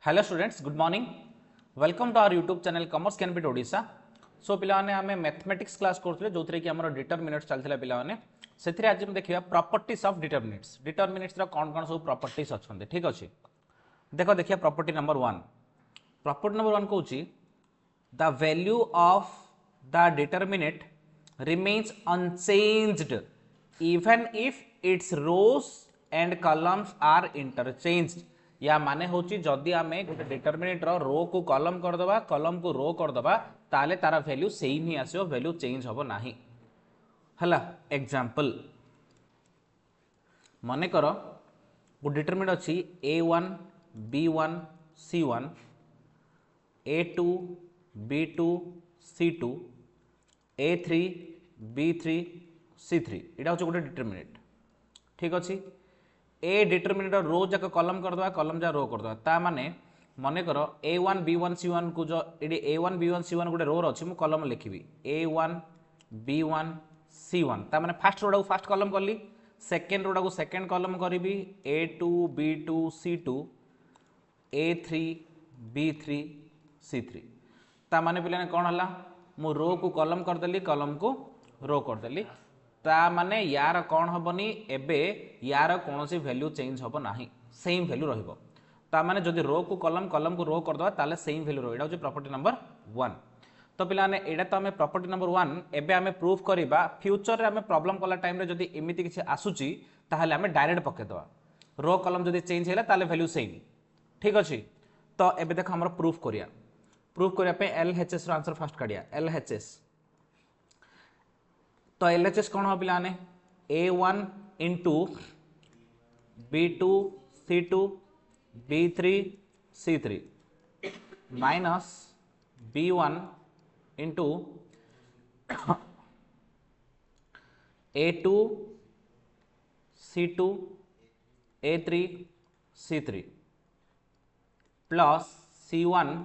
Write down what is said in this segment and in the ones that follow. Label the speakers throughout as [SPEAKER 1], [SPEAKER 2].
[SPEAKER 1] Hello students, good morning. Welcome to our YouTube channel commerce can be Odisha. So पिलाने आम mathematics class करते जो थी कि आम डिटरमिनेट्स चलता पिलाने से आज देखिए प्रॉपर्टीज ऑफ डिटरमिनेट्स। डिटरमिनेट्स कौन कौन सब प्रॉपर्टीज अच्छे ठीक अच्छे देखिए property number one. Property number one कौन the value of the determinant remains unchanged even if its rows and columns are interchanged। या माने होची जदि आमे गोटे डिटरमिनेट रो को कॉलम करदबा कॉलम को रो करदबा ताले तारा वैल्यू सेम ही आसो, वैल्यू चेंज होबो नाही। हला एग्जांपल माने करो गो डिटरमिनेट अछि a1 b1 c1 a2 b2 c2 a3 b3 c3 एटा होचे गोटे डिटरमिनेट ठीक अच्छे। ए डिटरमिनेट रो जाक कलम करदे कलम जा रो करदे ता माने मने कर a1 b1 c1 को जो ये a1 b1 c1 गोटे रो अच्छी मुझे कलम लिखी a1 b1 c1 ता माने फास्ट रोटा को फास्ट कलम कली, सेकेंड रोटा को सेकेंड कलम करी a2 b2 c2 a3 b3 c3 ता माने पिलाने कौन हला मु रो को कलम करदेली कलम को रो करदेली ता माने यार कौन हबनी एबे यार कौन सी वैल्यू चेंज हबो नाही, सेम वैल्यू रहिबो। ता माने जदि रो को कलम कलम को रो करदबा ताले सेम वैल्यू रहिबो। एटा होची प्रॉपर्टी नंबर 1। तो पिलाने एटा तो हमें प्रॉपर्टी नंबर 1 एबे हमें प्रूफ करिबा फ्यूचर रे हमें प्रॉब्लम कला टाइम रे जदि एमिति किछि आसुची ताहाले हमें डायरेक्ट पके दवा रो कलम जदि चेंज हैला ताले वैल्यू सेम ठीक अछि। तो एबे देखो हमर प्रूफ करिया। प्रूफ करिया पे एलएचएस रो आंसर फर्स्ट काढिया एलएचएस। तो एलएचएस कौन हो पिलाने a1 into b2 c2 b3 c3 minus b1 into a2 c2 a3 c3 plus c1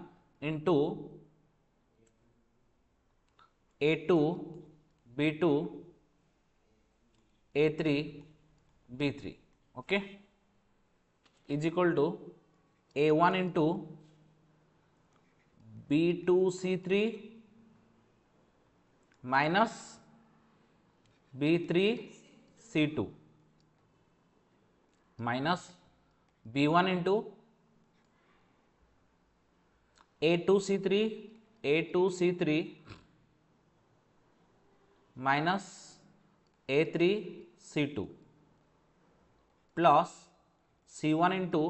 [SPEAKER 1] into a2 b2 a3 b3 okay is equal to a1 into b2 c3 minus b3 c2 minus b1 into a2 c3 minus a3 c2 plus c1 into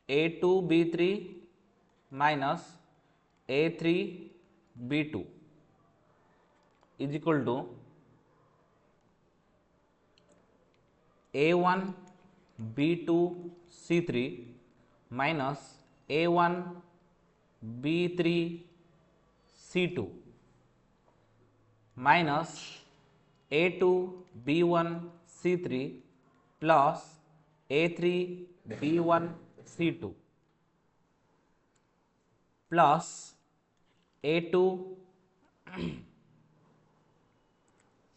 [SPEAKER 1] a2 b3 minus a3 b2 is equal to a1 b2 c3 minus a1 b3 c2 minus a2 b1 c3 plus a3 b1 c2 plus a2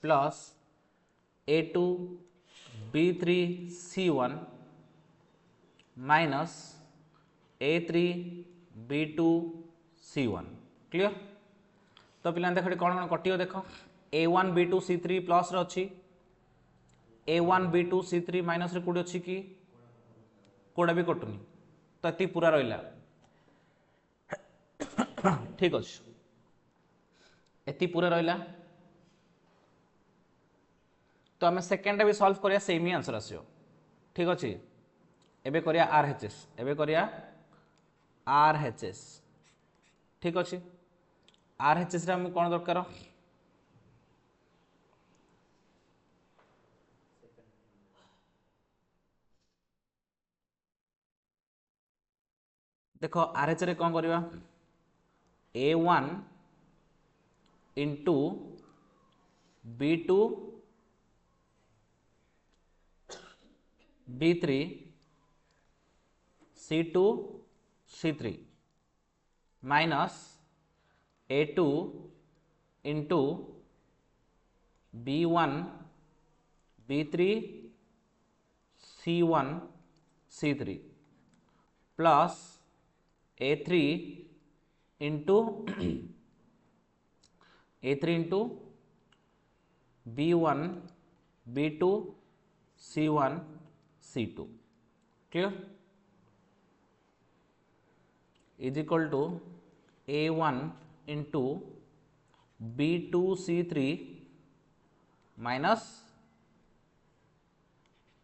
[SPEAKER 1] plus a2 b3 c1 minus a3 b2 c1 clear. तो पिला देख कौन कौन कटियो देख a1 b2 c3 plus रही a1 b2 c3 minus Kaut अच्छी कि कौड़ा भी कटुनी तो ये पूरा रहा ठीक अच्छे ये पूरा रहा। तो आम सेकेंड भी सॉल्व करिया सेम ही आंसर आसो ठीक अच्छे। एबे करिया आरएचएस एबे करिया आरएचएस ठीक अच्छे। आरएचएस रे कौन दरकार देख आरएच रे कौन करवा a1 into b2 b3 c2 c3 minus a2 into b1 b3 c1 c3 plus A3 into A3 into B1 B2 C1 C2 clear is equal to A1 into B2 C3 minus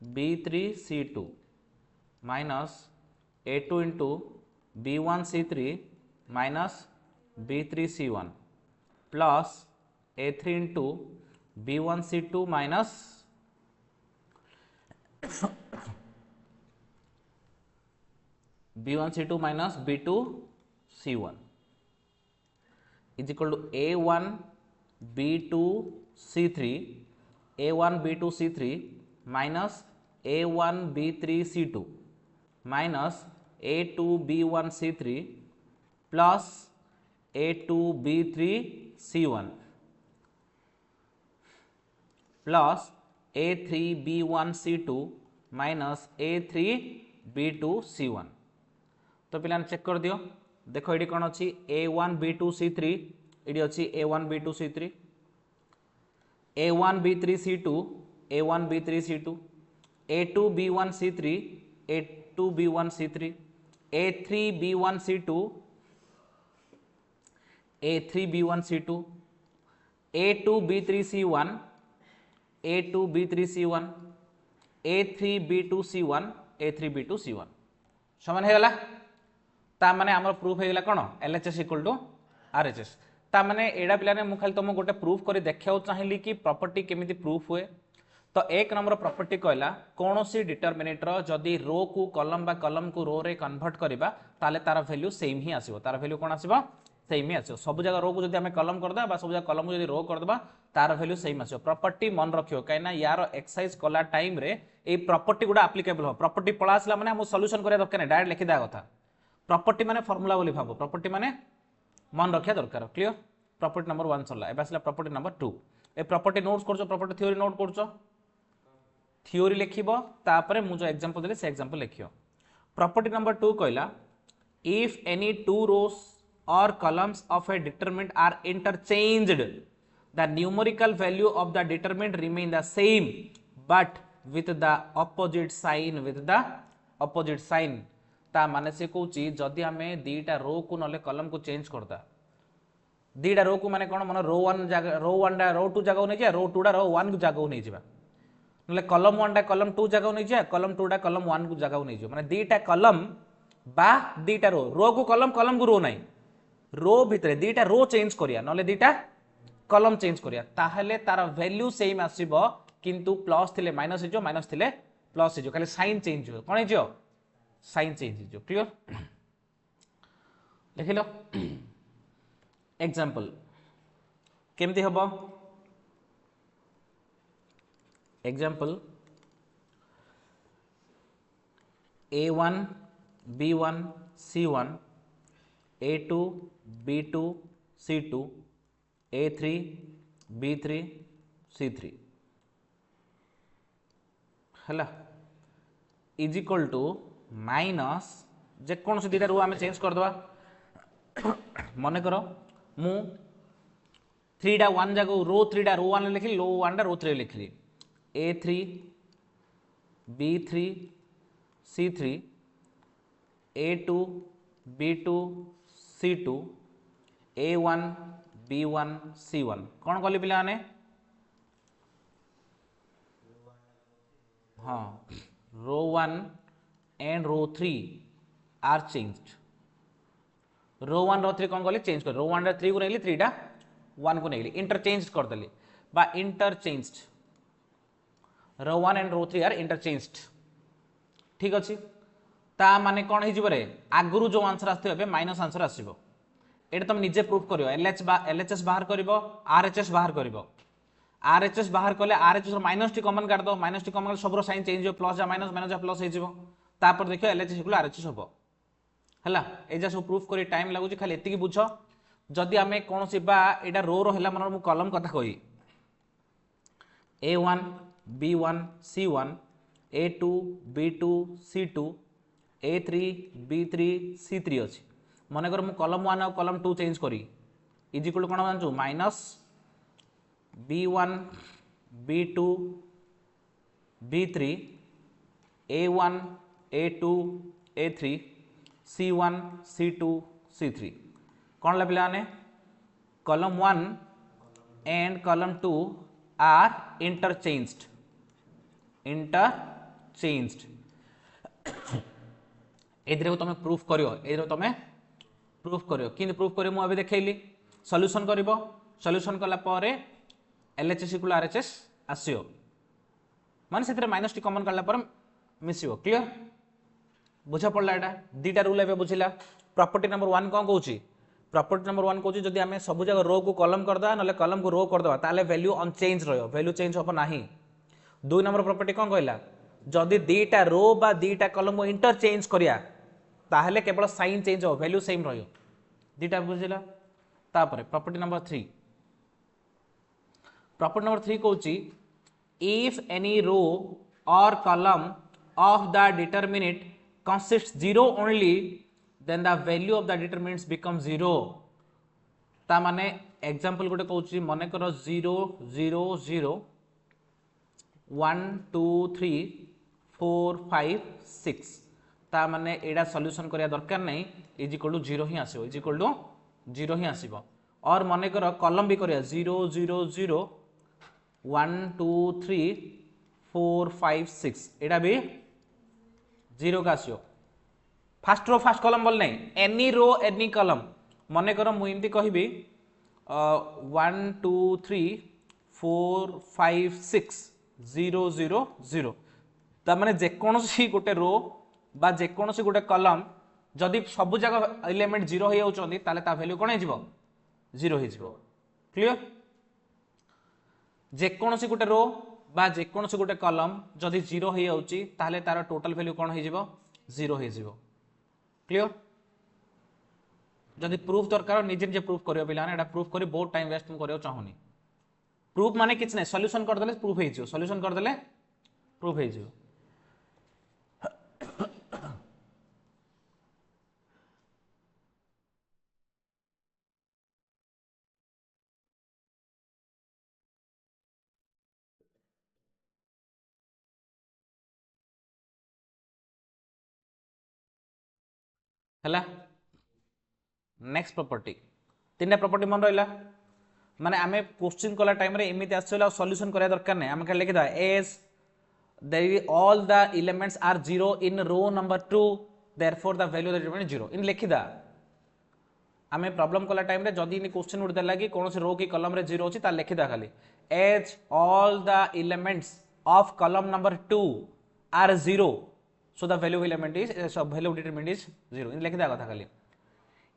[SPEAKER 1] B3 C2 minus A2 into B1 C3 minus B3 C1 plus A3 into B1 C2 minus B1 C2 minus B2 C1 is equal to A1 B2 C3 A1 B2 C3 minus A1 B3 C2 minus A2 B1 C3 plus A2 B3 C1 plus A3 B1 C2 minus A3 B2 C1 तो पिलाने check कर दियो देखो ये कौन अच्छी A1 B2 C3 ये अच्छी A1 B2 C3 A1 B3 C2 A1 B3 C2 A2 B1 C3 A2 B1 C3 A3 B1 C2 A3 B1 C2 A2 B3 C1 A2 B3 C1 A3 B2 C1 A3 B2 C1 समान है गला ता माने हमर proof हे गला कोन LHS equal to RHS ता माने एडा पिलाने मु खाली तुम गोटे प्रूफ करी देखियाउ चाहिली कि प्रॉपर्टी केमिति प्रूफ हुए तो एक नंबर प्रॉपर्टी कहला कोनोसी डिटरमिनेटर जदी रो को कॉलम बा कॉलम को रो रे कन्वर्ट करबा ताले तार वैल्यू सेम ही आसीबो तार वैल्यू कोन आसीबो सेम ही आसीबो सब जगह रो को जदी हमें कॉलम कर दा बा सब जगह कॉलम को जदी रो कर दबा तार वैल्यू सेम आसीबो प्रॉपर्टी मन रखियो काइना यार एक्सरसाइज कला टाइम रे ए प्रॉपर्टी गुडा एप्लीकेबल हो प्रॉपर्टी पळा आसला माने हम सॉल्यूशन करे दरकार नै डायरेक्ट लिखि दा कथा प्रॉपर्टी माने फार्मूला बोली भाबो प्रॉपर्टी माने मन रखिया दरकार क्लियर प्रॉपर्टी नंबर 1 चला एबे आसला प्रॉपर्टी नंबर 2 ए प्रॉपर्टी नोट्स करछो प्रॉपर्टी थ्योरी नोट करछो थ्योरी लिखिबो तापरे मु जो एग्जांपल देले से एग्जांपल लिखियो प्रॉपर्टी नंबर 2 कहला if any two rows or columns of a determinant are interchanged the numerical value of the determinant remain the same but with the opposite sign ता माने से कहूची जदि हमें दीटा रो को नले कॉलम को चेंज करता दीटा रो को माने कोन मन रो 1 जगह रो 1 डा रो 2 जगह नै जा रो 2 डा रो 1 जगह नै जिबा नले कॉलम 1 डा कॉलम 2 जगह नै जा कॉलम 2 डा कॉलम 1 को जगह नै जियो माने दीटा कॉलम बा दीटा रो को कॉलम को रो नै रो भितरे दीटा रो चेंज करिया नले दीटा कॉलम चेंज करिया ताहले तार वैल्यू सेम आसीबो किंतु प्लस थिले माइनस हिजो माइनस थिले प्लस हिजो खाली साइन चेंज हो कोन हिजो साइन चेंज हिजो क्लियर लिखिलो एग्जांपल केमती हबो example A1 B1 C1 A2 B2 C2 A3 B3 C3 हला इज इक्वल टू माइनस जे कौन से दीटा रो आमे चेंज कर दवा मने करो मु 3 डा 1 जगह रो 3 डा रो 1 लिखली रो 1 डा रो 3 लिखली A3 B3 C3 A2 B2 C2 A1 B1 C1 कौन कहली पिला ने हाँ रो 1 एंड रो 3 आर चेंज्ड रो 1 रो 3 कौन कहली चेंज कर रो 1 रा 3 को नेली 3 डा 1 को नेली इंटरचेंज कर देली बा interchanged row 1 and row 3 are interchanged ठीक अछि ता माने कोन हि जिवरे आगुरु जो आंसर आस्ते बे माइनस आंसर आसीबो एटा तुम निजे प्रूफ करियो एलएचएस बाहर करिवो आरएचएस बाहर करिवो आरएचएस बाहर करले RHS rho minus T common काट दो minus T common sub rho sine change हो प्लस या माइनस माइनस या प्लस हे जिवो तापर देखियो एलएचएस इक्वल आरएचएस हबो हला एजा सब प्रूफ करी टाइम लागु खाली एति की बुझो जदि हमें कोनोसी बा एटा रो रो हला मन मु कॉलम कथा कहि A1 B1 C1 A2 B2 C2 A3 B3 C3 अछि मनकर मु कलम 1 और कलम 2 चेंज करी इज इक्वल कोन जानछु minus b1 b2 b3 a1 a2 a3 c1 c2 c3 कौन ला पिलाने column 1 and column 2 are interchanged एदिरे तुम प्रूफ करियो एदिरे तुम प्रूफ करियो किंतु प्रूफ करियो मु अबे देखैली सॉल्यूशन करिवो सॉल्यूशन कला पारे एलएचएस इक्वल आरएचएस आसियो माने सेतरे माइनस टी कॉमन करला पर मिसियो क्लियर बुझा पड़ला एटा दीटा रूल एबे बुझिला प्रॉपर्टी नंबर 1 कोन कहूची प्रॉपर्टी नंबर 1 कहूची जदी हमें सब जगह रो को कॉलम कर दा नले कॉलम को रो कर दवा ताले वैल्यू अनचेंज रहयो वैल्यू चेंज हो नाही 2 नंबर प्रॉपर्टी कोन कहला जदी दीटा रो बा दीटा कॉलम को इंटरचेंज करिया ताहले केवल साइन चेंज हो वैल्यू सेम रहयो दीटा बुझिला तापरे property number 3 property number 3 कहूची if any row or column of the determinant consists 0 only then the value of the determinants becomes 0 ता माने एग्जांपल गोटे कहूची मने करो 0 0 0 1 2 3 4 5 6 ता माने एडा सॉल्यूशन करिया दरकार नहीं इज इक्वल टू 0 ही आसीबो इज इक्वल टू 0 ही आसीबो और मने करो कॉलम भी करिया 0 0 0 1 2 3 4 5 6 एडा भी 0 का आसियो फास्ट रो फास्ट कॉलम बोल नहीं एनी रो एनी कॉलम मने करो मु इमती कहबी 1 2 3 4 5 6 0 0 0 ता माने जे कोनोसी गोटे रो बा जे कोनोसी गोटे कॉलम जदी सब जगह एलिमेंट 0 हो जाउचोंदी ताले ता वैल्यू कोन हे जिवो 0 हे जिवो क्लियर जे कोनोसी गोटे रो बा जे कोनोसी गोटे कॉलम जदी 0 हो जाउची ताले तार टोटल वैल्यू कोन हे जिवो 0 हे जिवो क्लियर जदि प्रूफ दरकार निजे निजे प्रूफ करियो पिला ने एटा प्रूफ करी बहुत टाइम वेस्ट करियो चाहूनी प्रूफ माने किछ नै सॉल्यूशन कर देले प्रूफ हे जिवो सॉल्यूशन कर देले प्रूफ हे जिवो हला नेक्स्ट प्रॉपर्टी तीन प्रॉपर्टी मन रहिला माने आमे क्वेश्चन कला टाइम रे एमिति आछला सॉल्यूशन करे दरकार नै आमे लिखि दा as there all the elements are 0 in row number 2 therefore the value of the determinant 0 इन लिखि दा आमे प्रॉब्लम कला टाइम रे जदी इन क्वेश्चन उठ देला कि कोनोसी रो की कॉलम रे 0 अछि ता लिखि दा खाली as all the elements of column number 2 are 0 so the value of element is value of determinant is 0 in लिख दिया कथा खाली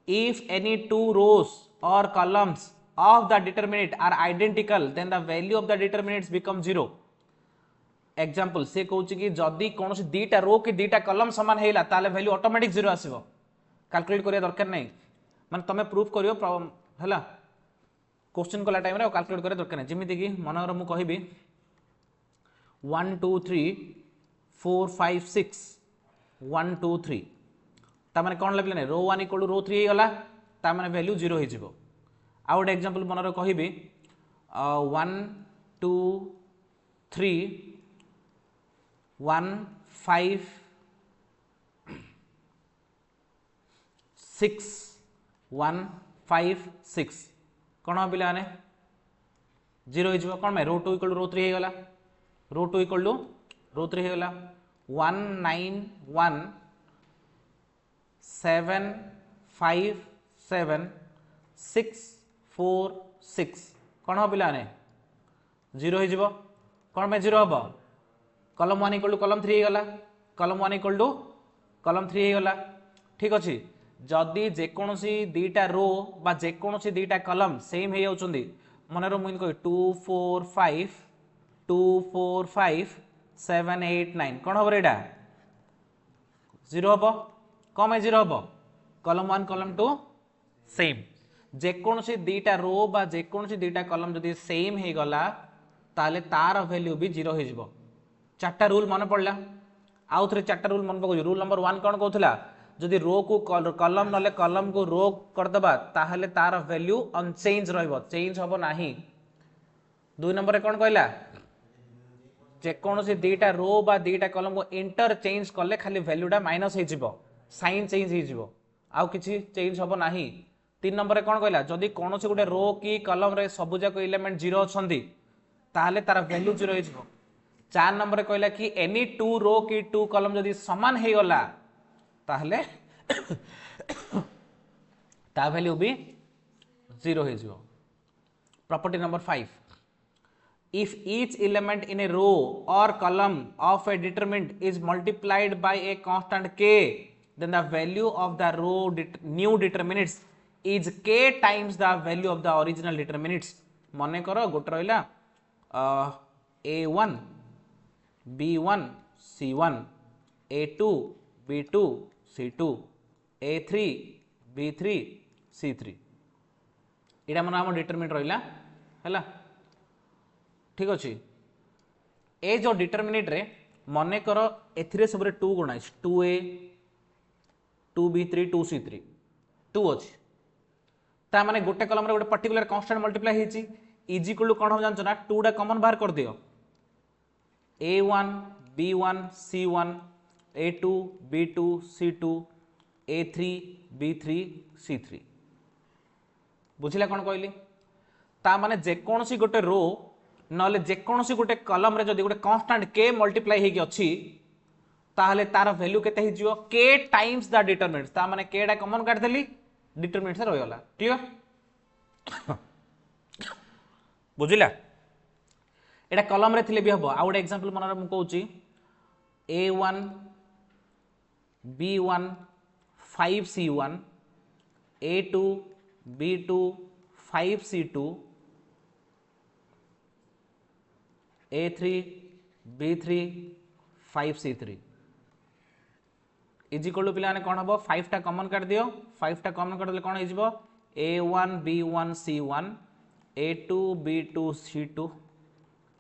[SPEAKER 1] if any two rows or columns of the determinant are identical then the value of the determinants becomes 0 example से कहउची कि जदी कोनोसी दीटा रो कि दीटा column समान हेला ताले वैल्यू ऑटोमेटिक 0 आसीबो कैलकुलेट करिया दरकार नै माने तमे प्रूफ करियो हला क्वेश्चन कला टाइम रे कैलकुलेट करिया दरकार नै जेमिति कि मनर मु कहिबी 1 2 3 4 5 6 1 2 3 ता माने कोन लेबले नै रो 1 इक्वल टू रो 3 हे गला ता माने वैल्यू 0 हे जिवो आ गोटे एग्जांपल मनर कहिबी 1 2 3 1 5 6 1 5 6 कोन पिला ने 0 हे जिवो कोन में रो 2 इक्वल टू रो 3 हे गला रो 2 इक्वल टू रो 3 हे गला 1 9 1 7 5 7 6 4 6 कौन हो पिला ने 0 हो जिवो कौन में 0 हबो कॉलम 1 इक्वल टू कॉलम 3 गला कॉलम 1 इक्वल टू कॉलम 3 गला ठीक अछि जदी जे कोनोसी दीटा रो बा जे कोनोसी दीटा कॉलम सेम हे जाउचंदी मनरो मुइन को 2 4 5 2 4 5 7 8 9 कौन हम एटा 0 हम कम 0 हम कॉलम 1 कॉलम 2 सेम जेकोसी दीटा रो बा जेकोसी दीटा कॉलम जदि सेम हे गला ताले तार वैल्यू भी 0 हो जिवो चारटा रूल मन पड़ला आउ थे चारटा रूल मन पकड़ रूल नंबर 1 कौन कहला जदि रो को कलम नले कलम को रो करदबा ताहले तार वैल्यू अनचेंज रहइबो चेंज हबो नाही 2 नंबर रे कोन कहला जेकोसी दीटा रो बा दीटा कलम को इंटरचेंज कले खाली वैल्यूटा माइनस हो साइन चेंज हो आउ किसी चेंज हम ना 3 नंबर कौन कहला जदि कौन से गोटे रो कि कलम रे सबुजाक इलेमेंट जीरो अच्छा ताहले तार वैल्यू जीरो हो 4 नंबर कहला कि एनी टू रो कि टू कलम जदि समान हो गला ताहले ता वैल्यू भी जीरो हो property number 5 if each element in a row or column of a determinant is multiplied by a constant k then the value of the row new determinants is k times the value of the original determinants मन कर गोटे रहा a1 b1 c1 a2 b2 c2 a3 b3 c3 यहाँ मन आम determinant रहा है ठीक अच्छे ए जो डिटरमिनेट रे मन कर ए सब 2 गुणा 2a 2b3 2c3 2 अच्छे ता माने गोटे कलम रे गोटे पर्टिकुलर कांस्टेंट मल्टीप्लाई होईची इज इक्वल टू कोन हो जानछ ना 2 डा कॉमन बाहर कर दियो a1 b1 c1 a2 b2 c2 a3 b3 c3 बुझिला कोन कहली ता माने जे कोनसी गोटे रो नले जेकोसी गोटे कलम रे जदि गोटे कांस्टेंट के मल्टीप्लाई हेकी अछि ताहले तार वैल्यू केते हि जिवो के टाइम्स द डिटरमिनेंट ता माने के डा कॉमन काट देली डिटरमिनेंट से रहि गला क्लियर बुझिला एटा कलम रे थिले भी हबो आ गोटे एग्जांपल मनर मु कहूची a1 b1 5c1 a2 b2 5c2 a3 b3 5c3 is equal to पिलाने कौन हम 5 टा कॉमन काट दियो 5 टा कॉमन काट देले कौन हो a1 b1 c1 a2 b2 c2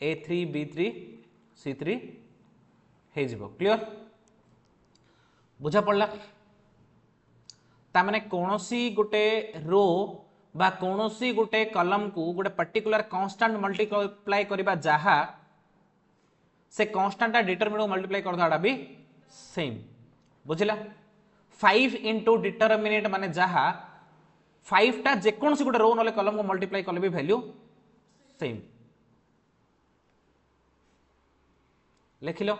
[SPEAKER 1] a3 b3 c3 हे जिवो क्लियर बुझा पड़ला ता माने कोनोसी गोटे रो बा कोनोसी गोटे कलम को गोटे पर्टिकुलर कांस्टेंट मल्टीप्लाई करबा जहा से कांस्टेंट डिटरमिनेंट मल्टीप्लाई कर दाडा भी सेम बुझिला 5 इनटू डिटरमिनेंट माने जहा 5 टा जे कोनसी गोटे रो नले कलम को मल्टीप्लाई करले भी वैल्यू सेम लिखिलो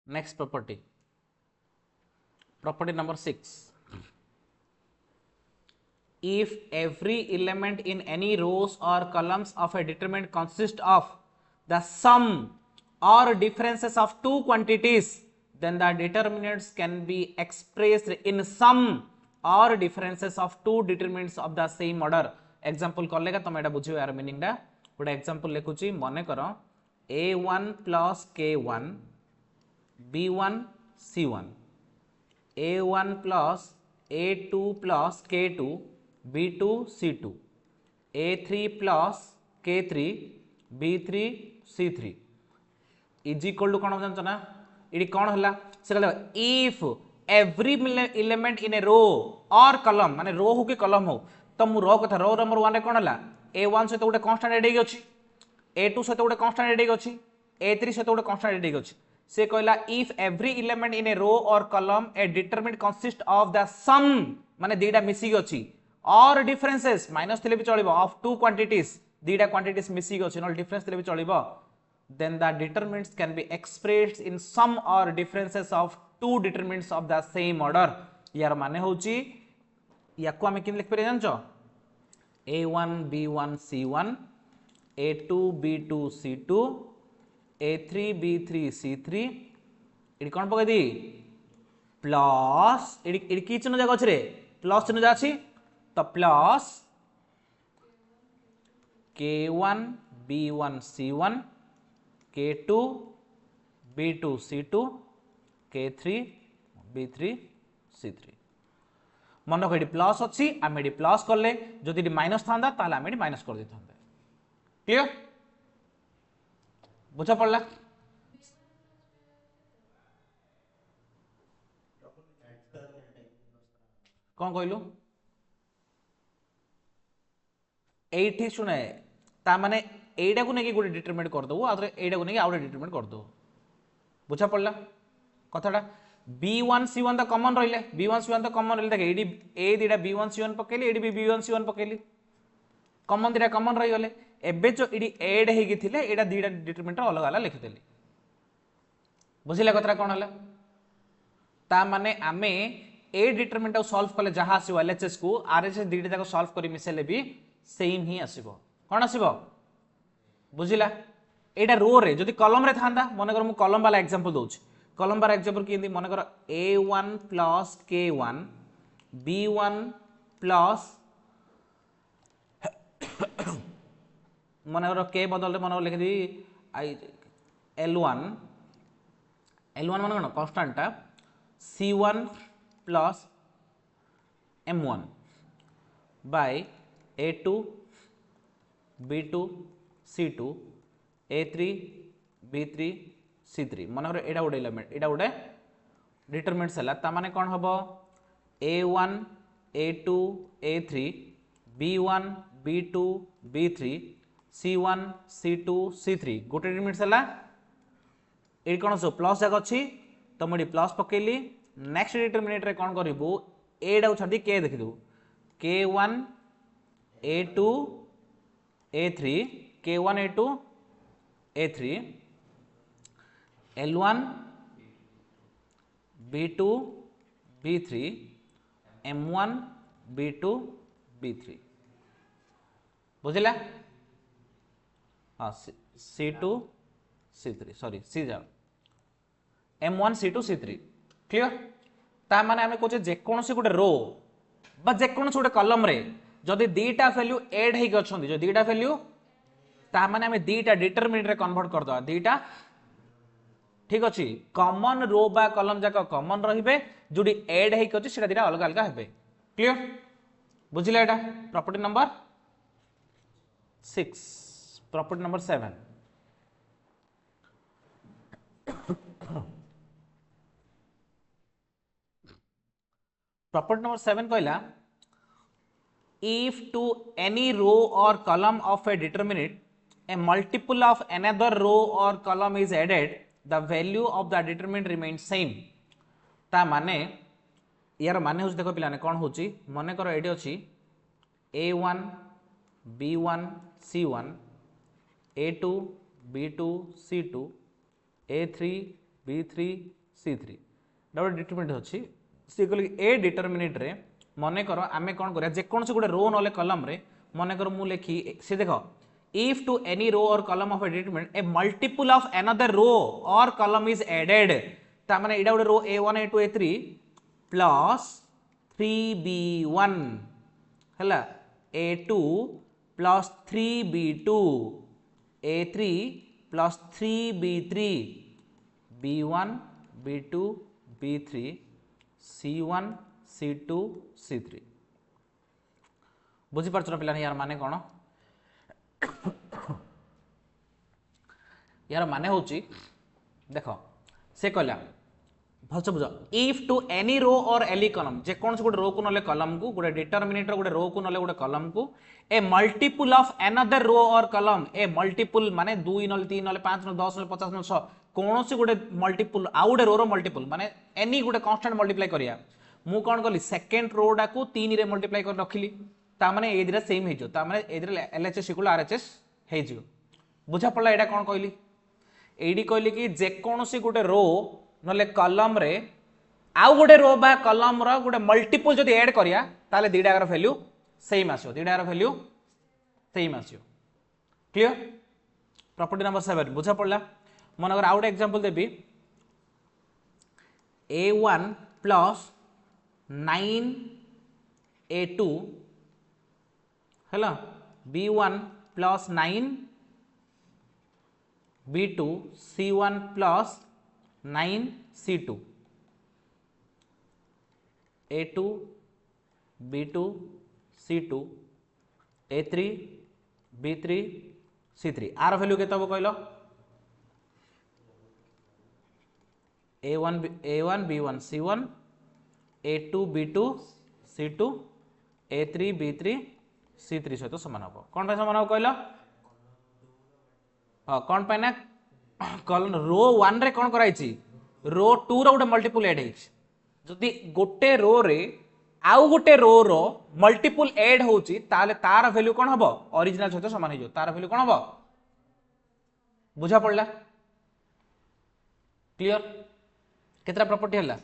[SPEAKER 1] next property number 6 if every element in any rows or columns of a determinant consists of the sum or differences of two quantities then the determinants can be expressed in sum or differences of two determinants of the same order example कलेगा तुम एटा बुझियो यार meaning दा गोटे example लिखुची मने करो a1 plus k1 b1 c1 a1 plus a2 plus k2 b2 c2 a3 plus k3 b3 c3 is equal to कौन जानछ ना इडी कौन हला से कहले if every element in a row और कलम माने रो हो कि कलम हो तो मु रो कथा रो नंबर 1 रे कौन हला a1 से तो गोटे कांस्टेंट एड हेगी अछि a2 से तो गोटे कांस्टेंट एड हेगी अछि a3 से तो गोटे कांस्टेंट एड हेगी अछि से कहला if every element in a row और कलम ए डिटरमिनेंट कंसिस्ट ऑफ द सम माने दीटा मिसी अछि और डिफरेंसेस माइनस थिले भी चलिबो ऑफ टू क्वांटिटीज दीटा क्वांटिटीज मिसी अछि न डिफरेंस थिले भी चलिबो then the determinants can be expressed in sum or differences of two determinants of the same order यार माने होची याको हमें किन लिख पे जानछो a1 b1 c1 a2 b2 c2 a3 b3 c3 ED कोन पके दी प्लस इडी की चिन्ह जागा अछि रे प्लस चिन्ह जा अछि तो plus k1 b1 c1 k2 b2 c2 K3 B3 C3 मन रख ये प्लस अच्छी आम ये प्लस कले जदि ये माइनस था आम ये माइनस कर देते क्लियर बुझा पड़ा कौन कहलु ये शुणे ताने यहीटा को लेकिन गोटे डिटरमिनेट करदेबू आउे यहीटा को लेकिन आउे डिटरमिनेट करदेबू बुझा पड़ा कथाटा B1 C1 तो कमन रही B1 C1 तो कमन रही देखे ये दीटा B1 C1 पकेली ये भी B1 C1 पकेली कमन दीटा कमन रही गले एबे जो ये एड होते यहाँ दीटा डिटरमिनेटर अलग अलग लिखिदेली बुझिले कथा कौन है ताने आम ए डिटरमिनेटर सॉल्व कले जहाँ आसो एलएचएस को आरएचएस दीटा जाक सॉल्व कर मिसेले भी सेम ही आसो कौन आसो बुझिला एटा रो रे जदि कलम रे था मन कर कलम वाला एग्जांपल दूसरी कलम वाला एग्जांपल कि मन कर A1 plus K1 B1 plus मन कर K बदल मन लिखी L1 मन कौन कन्स्टांटा C1 plus M1 bye A2 B2 C2 A3 B3 C3 मन एटा गोटे एलिमेंट एटा गोटे डिटरमिनेंट्स है माने कौन हम A1 A2 A3 B1 B2 B3 C1 C2 C3 गोटे डिटरमिनेंट्स है ये कौन सब प्लस जाक अच्छी तो मुझे प्लस पकेली नेक्स्ट डिटरमिनेंट रे कौन करू एटा छाड़ी के देखिदेबू K1 A2 A3 K1 A2 A3 L1 B2 B3 M1 B2 B3 बुझिला हाँ C2 C3 सॉरी C जा M1 C2 C3 क्लियर ता माने आमे कोचे जेकोनोसी गोटे रो बा जेकोनोसी गोटे कलम रे जदि दीटा वैल्यू ऐड हेक अछंती जो दीटा वैल्यू ता माने आमे दीटा डिटरमिनेंट रे कन्वर्ट कर दवा दीटा ठीक अच्छे कॉमन रो बा कलम जाक कॉमन रहिबे जोडी ऐड हेक अछि सेटा दीटा अलग अलग हेबे क्लियर बुझिला एटा property number 6 property number 7 property number 7 कहला if to any row or column of a determinate a multiple of another row or column is added the value of the determinant remains same ता माने यार माने हो देखो पिलाने कौन होची मने करो एडी अछि A1 B1 C1 A2 B2 C2 A3 B3 C3 double determinant अछि से कहले ए डिटरमिनेंट रे मने करो आमे कोन करिया जे कोन से गुटे रो नले कलम रे मने करो मु लेखी से देखो if to any row or column of a determinant a multiple of another row or column is added ता माने एडा गुटे रो A1 A2 A3 plus 3B1 हला A2 plus 3B2 A3 plus 3B3 B1 B2 B3 C1 C2 C3 बुझी पारछ ना पिलाने यार माने कोन यार माने होची देखो से कहला भलसे बुझ इफ टू एनी रो और एनी कॉलम जे कोन से गुटे रो को नले कॉलम को गुटे डिटरमिनेटर गुटे रो को नले गुटे कॉलम को ए मल्टीपल ऑफ अनदर रो और कॉलम ए मल्टीपल माने 2 नले 3 नले 5 नले 10 नले 50 नले 100 कोन से गुटे मल्टीपल आउ गुटे रो रो मल्टीपल माने एनी गुटे कांस्टेंट मल्टीप्लाई करिया मु कोन करली सेकंड रो डा को 3 रे मल्टीप्लाई कर रखिली ता माने ए दिरा सेम हे जो ता माने ए दिरा एलएचएस इक्वल आरएचएस हे जो बुझा पड़ला एडा कोन कहली एडी कहली कि जे कोनोसी गुटे रो नले कॉलम रे आउ गुटे रो बा कॉलम रो गुटे मल्टीपल जदि ऐड करिया ताले दीडागर वैल्यू सेम आसो दीडागर वैल्यू सेम आसो क्लियर प्रॉपर्टी नंबर 7 बुझा पड़ला मन अगर आउट एग्जांपल देबी A1 प्लस 9 A2 हेला B1 plus 9 B2 C1 plus 9 C2 A2 B2 C2 A3 B3 C3 आर वैल्यू केते हबो कहलो A1 B1 C1 A2 B2 C2 A3 B3 C3 सहित समान हम कौन समान हम कहल हाँ कौन पे ना रो 1 रे कौन कराई रो 2 रो गोटे मल्टीपुल एड होती गोटे रो रे आउ गोटे रो रो मल्टीपुल एड होची ताले तार वैल्यू कौन हम ओरिजिनल सहित समान हो तार वैल्यू कौन हम बुझा पड़ला क्लियर केतरा प्रॉपर्टी हला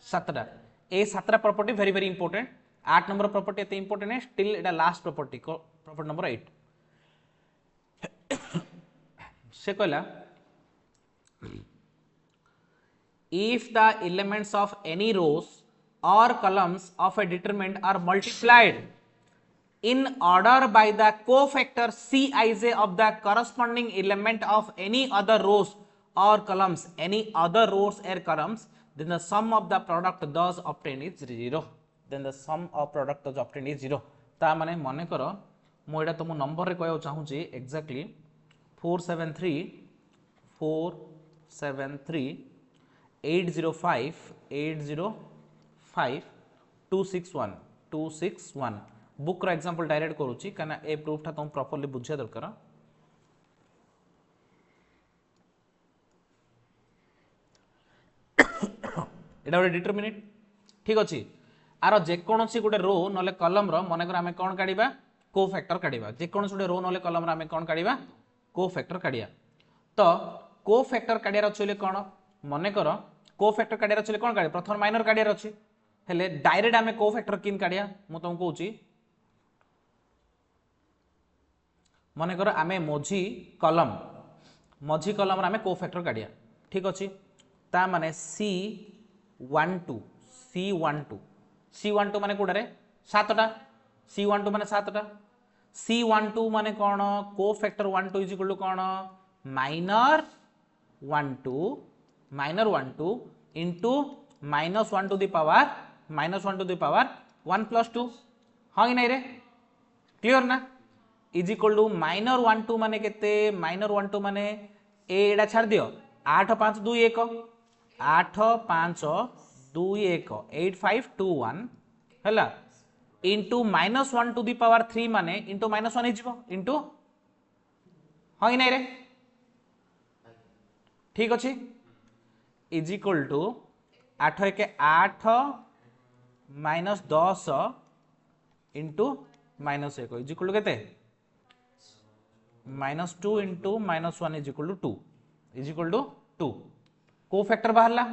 [SPEAKER 1] सातटा ए सातटा property very very important 8 number property एते इंपोर्टेंट है स्टिल एटा लास्ट प्रॉपर्टी प्रॉपर्टी नंबर 8 से कहला if the elements of any rows or columns of a determinant are multiplied in order by the cofactor Cij of the corresponding element of any other rows or columns any other rows or columns then the sum of the product thus obtained is 0 then the sum of product thus obtained is 0 ता माने मने करो मो एटा तुम number रे कहया चाहू छी exactly 473 805 261 book रो example direct करूची काना ए प्रूफ था तुम प्रॉपर्ली बुझिया दरकार एटा गोटे डिटरमिनेंट ठीक अछि आरो जे कोनोसी गोटे रो नले कॉलम रो मने कर हमें कोन काढिबा कोफैक्टर काढिबा जे कोनोसी गोटे रो नले कॉलम रो हमें कोन काढिबा कोफैक्टर काढिया तो कोफैक्टर काढिया रछले कोन मने कर कोफैक्टर काढिया रछले कोन काढे प्रथम माइनर काढिया रछि हेले डायरेक्ट हमें कोफैक्टर किन काढिया मु तुम कहूची मने कर हमें मझी कॉलम रो हमें कोफैक्टर काढिया ठीक अछि ता माने C12 माने कोडा रे 7टा C12 माने 7टा C12 माने कोन कोफैक्टर 12 इज इक्वल टू कोन minor 12 into -1 to the power -1 plus 2 हां कि नहीं रे क्लियर ना इज इक्वल टू -12 माने केते -12 माने एडा छाड़ दियो 8 5 2 1 8 5 2 1 8521 हैला इनटू -1 टू द पावर 3 माने इनटू -1 हे जिवो इनटू हां कि नहीं रे ठीक अछि is equal to 8 1 8 -10 into -1 is equal to केते -2 into -1 is equal to 2 is equal to 2 cofactor बाहरला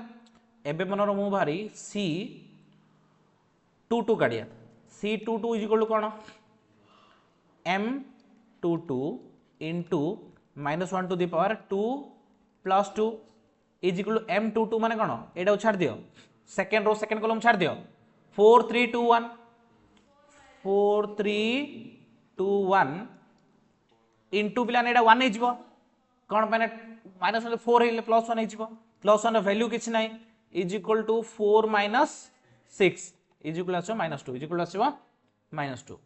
[SPEAKER 1] एबे मनरो मु भारी C22 काढिया C22 इज इक्वल टू कोन M22 into -1 to the power 2 plus 2 is equal to M22 माने कोन एडा छाड़ दियो सेकंड रो सेकंड कॉलम छाड़ दियो 4321 इनटू पिला एडा 1 हे जिवो कोन माने -4 हे प्लस 1 हे जिवो प्लस 1 वैल्यू किछ नाही is equal to 4 6 is equal आछो -2 इज इक्वल आछो -2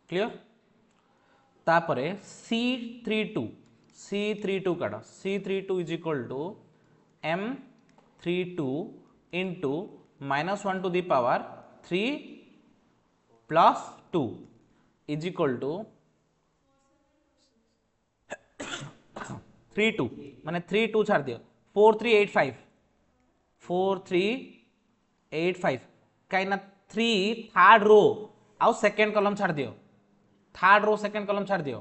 [SPEAKER 1] क्लियर तापरे C32 काढ C32 is equal to M32 into -1 to the power 3 plus 2 is equal to 32 माने 32 छाड़ दियो 4385 काइना 3 थर्ड रो आउ सेकंड कॉलम छाड़ दियो थर्ड रो सेकंड कॉलम छाड़ दियो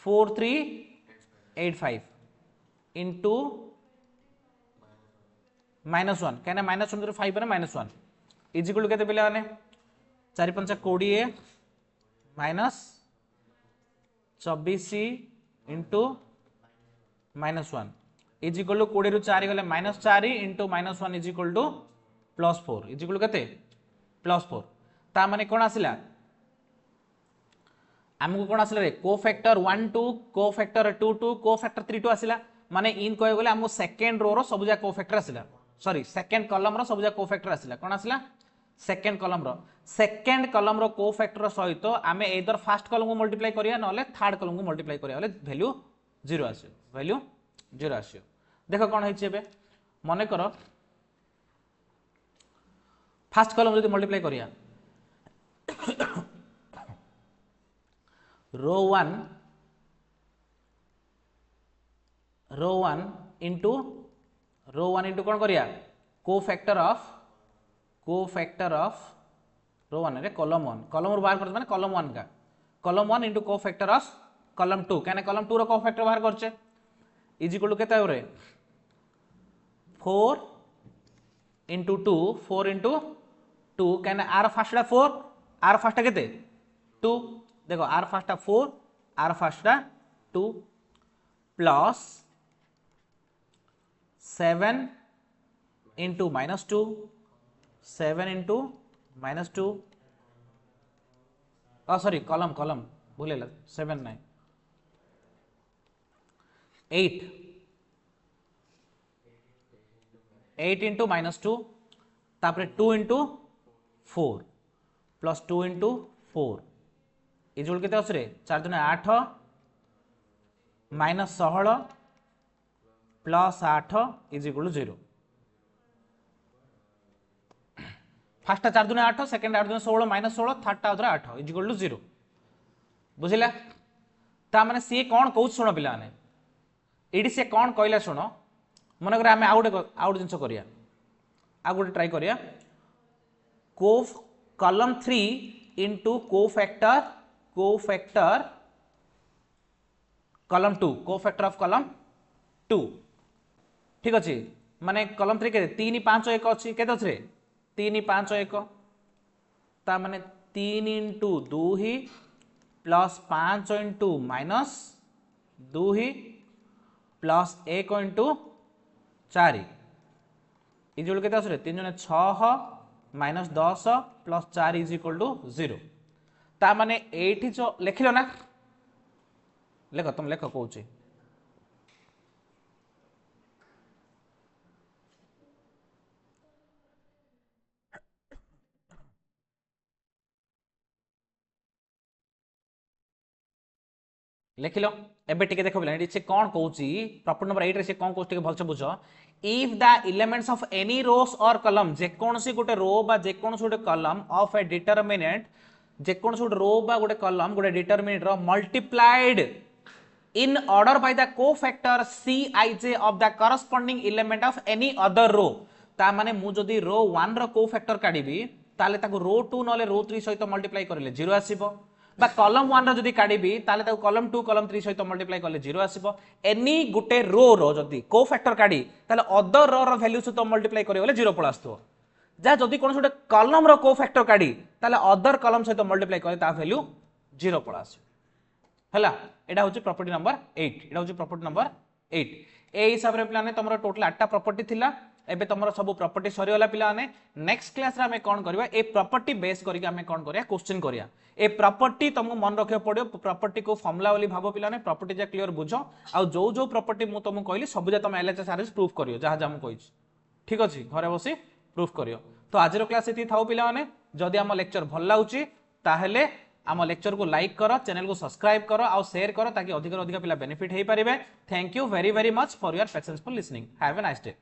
[SPEAKER 1] 4385 इनटू -1 काइना -1 रो 5 माने -1 इज इक्वल टू केते पिला माने 4 5 20 -24 इनटू -1 इज इक्वल टू 20 रु 4 गले -4 into -1 is equal to +4 is equal केते +4 ता माने कोन आसिला हमको कोन आसिला रे कोफैक्टर 1 2 कोफैक्टर 2 2 कोफैक्टर 3 2 आसिला माने इन कहे गले हमको सेकंड रो रो सब जा कोफैक्टर आसिला सॉरी सेकंड कॉलम रो सब जा कोफैक्टर आसिला कोन आसिला सेकंड कॉलम रो कोफैक्टर सहित आमे एदर फर्स्ट कॉलम को मल्टीप्लाई करिया नले थर्ड कॉलम को मल्टीप्लाई करिया ले वैल्यू 0 आसियो वैल्यू 0 आसियो देखो कोन है छेबे मने करो फर्स्ट कॉलम जदि मल्टीप्लाई करिया रो 1 इंटू कौन करिया कोफैक्टर ऑफ रो 1 रे कॉलम 1 कॉलम रो बाहर करते माने कॉलम 1 का column 1 into cofactor of column 2 कहने कॉलम 2 रो कोफैक्टर बाहर करछे इज इक्वल टू केते होरे 4 इंटू 2 4 इंटू 2 कहने आर फर्स्टटा 4 आर फर्स्टटा केते 2 देखो आर फर्स्टटा 4 आर फर्स्टटा 2 plus 7 into -2 7 into -2 sorry column भूलेला 7 नहीं 8 इंटू -2 तापरे 2 इंटू 4 प्लस 2 इंटू 4 इजुल केते असरे 4 दुने 8 -16 plus 8 is equal to 0 first 4 दुने 8 सेकंड 8 दुने 16 -16 थर्ड टा 8 इज इक्वल टू 0 बुझिला ता माने सी कोन कहू सुनो पिला माने एडी से कोन कहला सुनो मन करे आमे आउट जिंस करिया आ गोटे ट्राई करिया कोफ column 3 into cofactor column 2 cofactor of column 2 ठीक अच्छे माने कॉलम 3 के 3 5 1 अच्छी केते अच्छे 3 5 1 ता माने 3 इंटू 2 ही प्लस 5 इंटू माइनस 2 ही प्लस 1 इंटू 4 इजुल केते असरे 3 जने 6 minus 10 plus 4 is equal to 0 ता माने एठी जो लिखिलो ना लेखो तुम लेखो कहूची लिखिलो एबे टिके देखो बिला से कोन कहूची प्रॉपर्टी नंबर 8 रे से कोन कहूची टिके भलसे बुझो if the elements of any rows or column जे कोनसी गोटे रो बा जे कोनसी गोटे कॉलम ऑफ ए डिटरमिनेंट जे कोनसी गोटे रो बा गोटे कॉलम गोटे determinant row multiplied in order by the cofactor Cij of the corresponding element of any other row ता माने मु जदी रो 1 रो कोफैक्टर काढिबी ताले ताको रो 2 नले रो 3 सहित मल्टीप्लाई करले 0 आसीबो बा कॉलम 1 रो जदी काढिबी ताले ताको कॉलम 2 कॉलम 3 सहित मल्टीप्लाई करले 0 आसीबो एनी गुटे रो रो जदी कोफैक्टर काढी ताले अदर रो रो वैल्यू सहित मल्टीप्लाई करियो बोले 0 पळ आस्तो जा जदी कोन छोटे कॉलम रो कोफैक्टर काढी ताले अदर कॉलम सहित मल्टीप्लाई करे ता वैल्यू 0 पळ आसी हला एटा होची प्रॉपर्टी नंबर 8 एटा होची प्रॉपर्टी नंबर 8 ए हिसाब रे प्लान तमरो टोटल 8टा प्रॉपर्टी थिला एबे तमरो सब प्रॉपर्टी सरी वाला पिला ने नेक्स्ट क्लास रे हमें कोन करबा ए प्रॉपर्टी बेस करिके हमें कोन करिया क्वेश्चन करिया ए प्रॉपर्टी तुमको मन रखियो पड़ियो प्रॉपर्टी को फॉर्मूला वाली भाबो पिला ने प्रॉपर्टी जा क्लियर बुझो आ जो प्रॉपर्टी मु तुमको कहली सब जा तुम एलएचएस आरएस प्रूफ करियो जहा जा मु कहिस ठीक अछि घरे बसी प्रूफ करियो तो आज रो क्लास एती थाउ पिला ने जदी हम लेक्चर भल लाउची ताहेले आम लेक्चर को लाइक करो चैनल को सब्सक्राइब करो और शेयर करो ताकि अधिक पिला बेनिफिट हो पारे thank you very much for your patience for listening have a nice day.